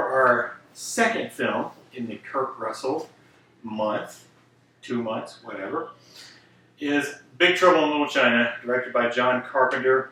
our second film in the Kurt Russell month, 2 months, whatever, is Big Trouble in Little China, directed by John Carpenter,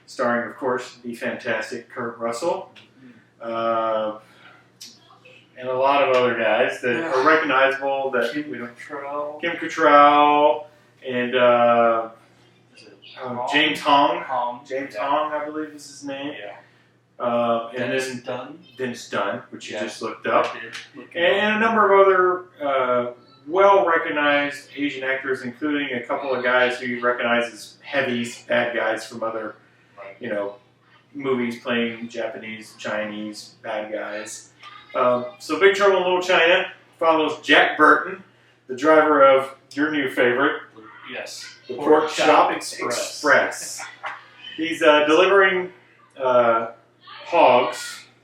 starring, of course, the fantastic Kurt Russell, and a lot of other guys that are recognizable. That Kim Cattrall, and James Hong. James Hong, I believe is his name. And Dennis Dunn, which you just looked up. And a number of other well-recognized Asian actors, including a couple of guys who you recognize as heavies, bad guys from other, movies playing Japanese, Chinese bad guys. So Big Trouble in Little China follows Jack Burton, the driver of your new favorite, the Pork Chop Express. He's delivering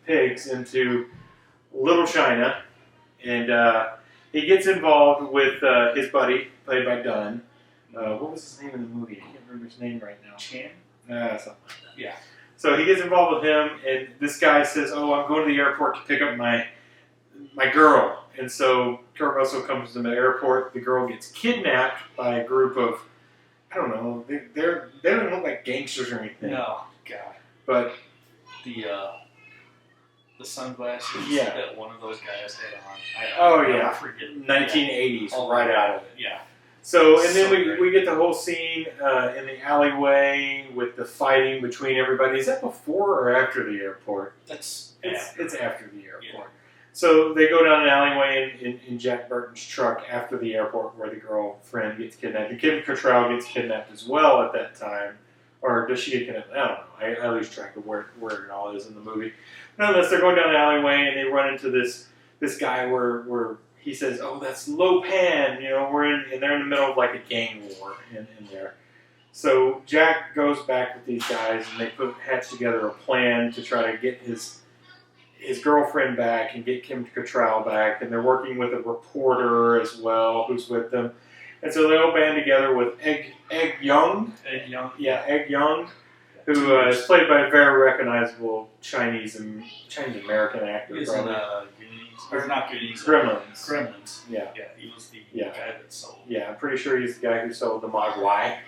pigs into Little China, and he gets involved with his buddy, played by Dunn. What was his name in the movie? I can't remember his name right now. Chan? Something. Yeah. So he gets involved with him, and this guy says, "Oh, I'm going to the airport to pick up my girl." And so Kurt Russell comes to the airport. The girl gets kidnapped by a group of, I don't know, they don't look like gangsters or anything. No, God. But the sunglasses that one of those guys had on. I forget. 1980s, right out of it. Yeah. So, and then we get the whole scene in the alleyway with the fighting between everybody. Is that before or after the airport? It's after the airport. Yeah. So they go down an alleyway in Jack Burton's truck after the airport where the girlfriend gets kidnapped. And Kim Cattrall gets kidnapped as well at that time. Or does she get kidnapped? I don't know. I lose track of where it all is in the movie. Nonetheless, they're going down an alleyway and they run into this guy where he says, "Oh, that's Lo Pan," and they're in the middle of like a gang war in there. So Jack goes back with these guys and they hatch together a plan to try to get his girlfriend back and get Kim Cattrall back, and they're working with a reporter as well who's with them. And so they all band together with Egg Young. Yeah, Egg Young, who is played by a very recognizable Chinese American actor. He's in or not Goonies. Gremlins. Yeah. Yeah, he was the guy that sold. Yeah, I'm pretty sure he's the guy who sold the Mogwai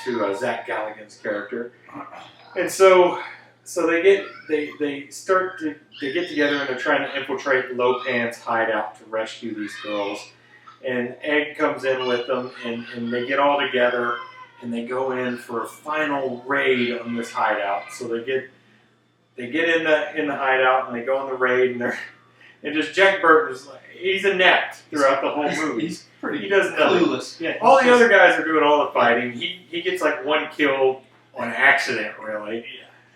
to Zach Galligan's character. And so they get together and they're trying to infiltrate Lo Pan's hideout to rescue these girls. And Egg comes in with them, and they get all together, and they go in for a final raid on this hideout. So they get in the hideout, and they go on the raid, and just Jack Burton's he's inept throughout the whole movie. He does nothing. Clueless. Yeah, all the other guys are doing all the fighting. He gets like one kill on accident, really.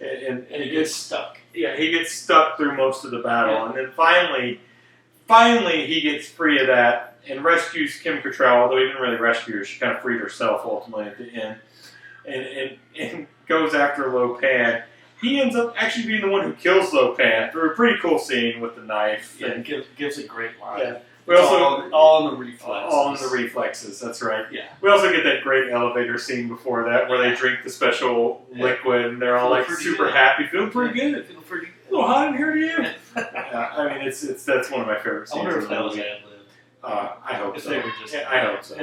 Yeah. And he gets stuck. Yeah, he gets stuck through most of the battle, and then finally he gets free of that and rescues Kim Cattrall, although he didn't really rescue her. She kind of freed herself ultimately at the end, and goes after Lo Pan. He ends up actually being the one who kills Lo Pan through a pretty cool scene with the knife. Yeah, and gives a great line. Yeah. We also all in the reflexes. All in the reflexes. That's right. Yeah. We also get that great elevator scene before that where they drink the special liquid and they're all like super happy, feeling pretty good. Feeling pretty good. A little hot in here to you. I mean, that's one of my favorite scenes. I wonder if that was ad-libbed. I hope so. They were just, I hope so.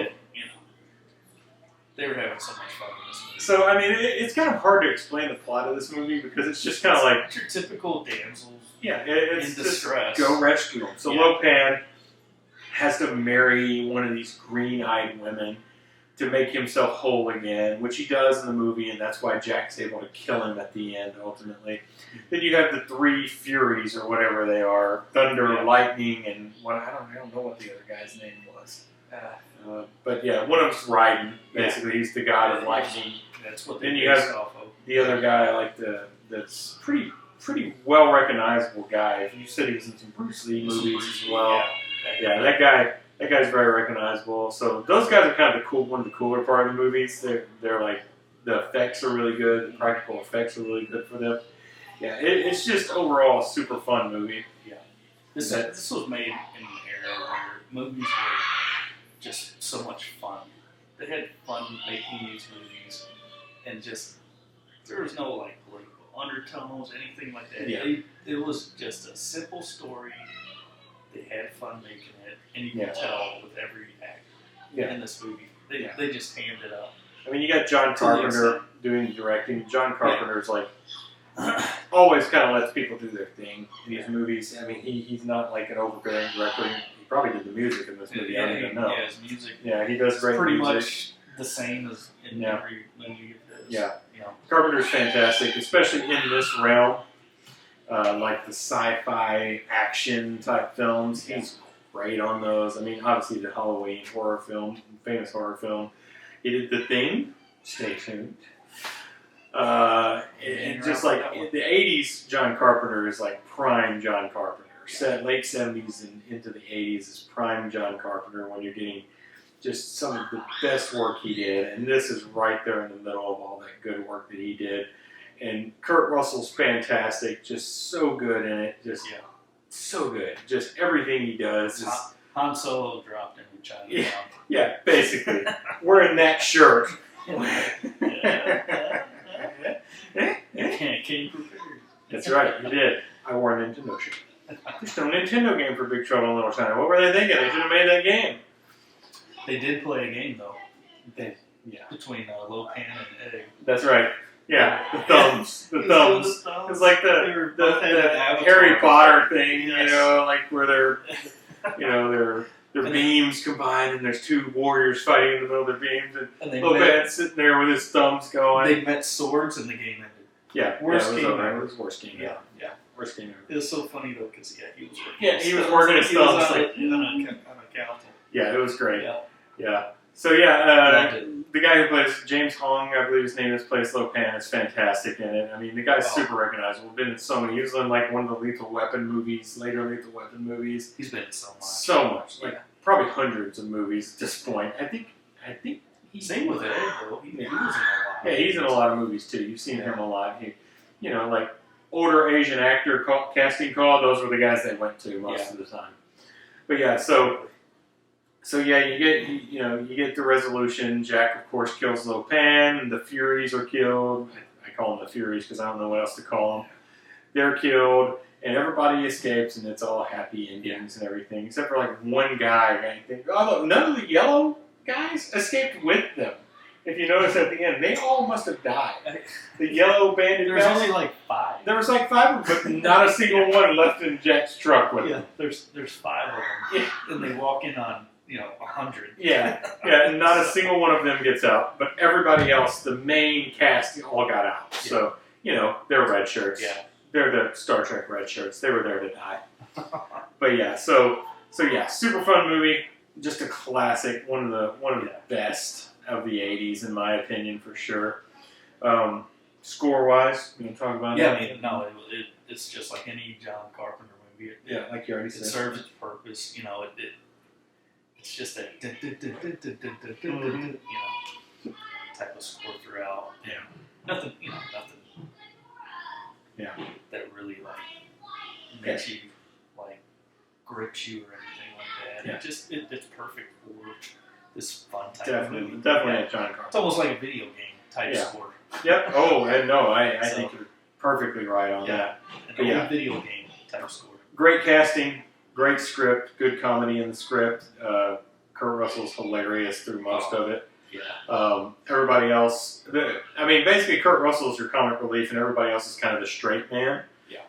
They were having so much fun with this movie. So, I mean, it's kind of hard to explain the plot of this movie because it's just kind of like... It's your typical damsels it's in distress. Go rescue them. So Lo Pan has to marry one of these green-eyed women to make himself whole again, which he does in the movie, and that's why Jack's able to kill him at the end, ultimately. Then you have the three Furies, or whatever they are, Thunder, Lightning, and... I don't know what the other guy's name was. But yeah, one of them's Raiden, basically. He's the god of lightning. That's what then you have the other guy, like that's pretty well recognizable guy. You said he was in some Bruce Lee movies as well. Yeah, that guy's very recognizable. So those guys are kind of one of the cooler part of the movies. They're like the effects are really good. The practical effects are really good for them. Yeah, it's just overall a super fun movie. Yeah, this was made in an era where movies were just so much fun. They had fun making these movies, and just there was no like political undertones, anything like that. Yeah. It was just a simple story. They had fun making it, and you can tell with every actor in this movie. They just hammed it up. I mean, you got John Carpenter doing directing. John Carpenter's like always kind of lets people do their thing in these movies. I mean, he's not like an overbearing director. He probably did the music in this movie. I don't even know. Yeah, his music. Yeah, he does great pretty music. much the same as in every movie of his. Yeah. You know. Carpenter's fantastic, especially in this realm, like the sci-fi action type films. He's great on those. I mean, obviously the Halloween horror film, famous horror film. He did The Thing. Stay tuned. And just like in the 80s, John Carpenter is like prime John Carpenter. Late 70s and into the 80s is prime John Carpenter when you're getting just some of the best work he did. And this is right there in the middle of all that good work that he did. And Kurt Russell's fantastic, just so good in it. Just so good. Just everything he does. Han Solo dropped in China. Yeah, basically. Wearing that shirt. Came prepared. That's right, you did. I wore a Nintendo shirt. There's no Nintendo game for Big Trouble in Little China. What were they thinking? They should have made that game. They did play a game, though. Yeah. Between Lopan and Egg. That's right. Yeah, the thumbs. The thumbs. It's like the Harry Potter thing, you know, like where they're, you know, their beams combined and there's two warriors fighting in the middle of their beams and Lopan's sitting there with his thumbs going. They met swords and the game ended. Yeah, worst game ever. It was worst game ever. Yeah, worst game ever. It was so funny though because he was working. Yeah, he was working his thumbs on a council. Yeah, it was great. Yeah. So the guy who plays James Hong, I believe his name is, plays Lopan, is fantastic in it. I mean, the guy's super recognizable. Been in so many. He was in like one of the Lethal Weapon movies, later Lethal Weapon movies. He's been in so much. So much, like probably hundreds of movies at this point. I think. Same with Ed though. He was in a lot. Yeah, he's in a lot of movies too. You've seen him a lot. He, you know, like older Asian actor casting call. Those were the guys they went to most of the time. But yeah, so you get the resolution. Jack of course kills Lopan. The Furies are killed. I call them the Furies because I don't know what else to call them. They're killed, and everybody escapes, and it's all happy endings and everything, except for like one guy. I think none of the yellow guys escaped with them. If you notice at the end, they all must have died. The yellow bandit guys. There was only like 5. There was like 5 of them, but not a single one left in Jack's truck with them. There's 5 of them. Yeah. And they walk in on 100. Yeah, and not a single one of them gets out, but everybody else, the main cast, all got out. Yeah. So they're red shirts. Yeah, they're the Star Trek red shirts. They were there to die. But yeah, so super fun movie. Just a classic, one of the best of the 80s in my opinion for sure. Score wise, we can talk about that. Yeah, no, it's just like any John Carpenter movie. Like you already said, it serves its purpose. It's just that type of score throughout. Yeah, nothing. Yeah, that really makes you grips you or anything like that. Yeah. It's perfect for this fun type of movie. Definitely a John Carpenter. It's almost like a video game type score. Yep. Oh, and no, I think you're perfectly right on that. A video game type score. Great casting, great script, good comedy in the script. Kurt Russell's hilarious through most of it. Yeah. Everybody else, basically Kurt Russell's your comic relief, and everybody else is kind of the straight man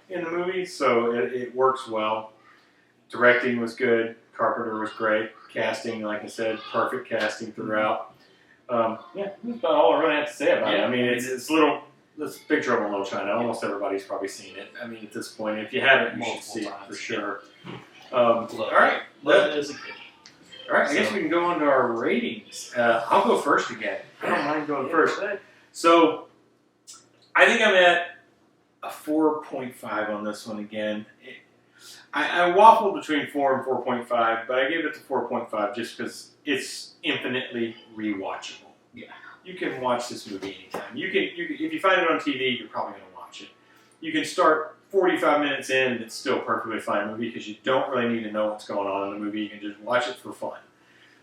in the movie, so it works well. Directing was good. Carpenter was great. Casting, like I said, perfect casting throughout. That's about all I really have to say about it. I mean, it's Big Trouble in Little China. Almost everybody's probably seen it. I mean, at this point, if you haven't, you should see it for sure. All right. Love it as a kid. All right, I guess we can go on to our ratings. I'll go first again. I don't mind going first. So, I think I'm at a 4.5 on this one again. I waffled between 4 and 4.5, but I gave it to 4.5 just because it's infinitely rewatchable. Yeah, you can watch this movie anytime. You can if you find it on TV, you're probably going to watch it. You can start 45 minutes in, and it's still a perfectly fine movie because you don't really need to know what's going on in the movie. You can just watch it for fun.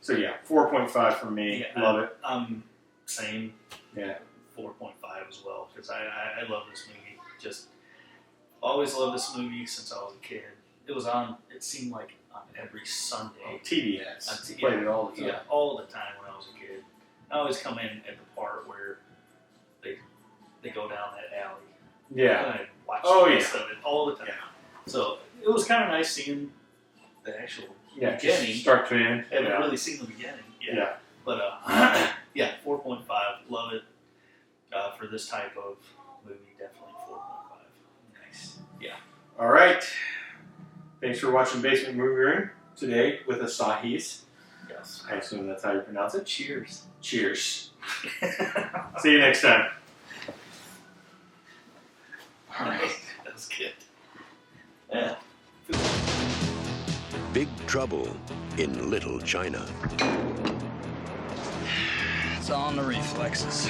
So 4.5 for me. Yeah, love it. Same. 4.5 as well because I love this movie. Just always loved this movie since I was a kid. It was on. It seemed like on every Sunday. TBS. Played it all the time. Yeah, all the time when I was a kid. I always come in at the part where they go down that alley. Yeah. And I watch Oh, the rest of it all the time. Yeah. So it was kind of nice seeing the actual beginning. Start to end. I haven't really seen the beginning. Yeah. But yeah, 4.5. Love it. For this type of movie, definitely 4.5. Nice. Yeah. All right. Thanks for watching Basement Movie Room today with Asahi's. Yes. I assume that's how you pronounce it. Cheers. Cheers. See you next time. All right. That was good. Yeah. Big Trouble in Little China. It's all in the reflexes.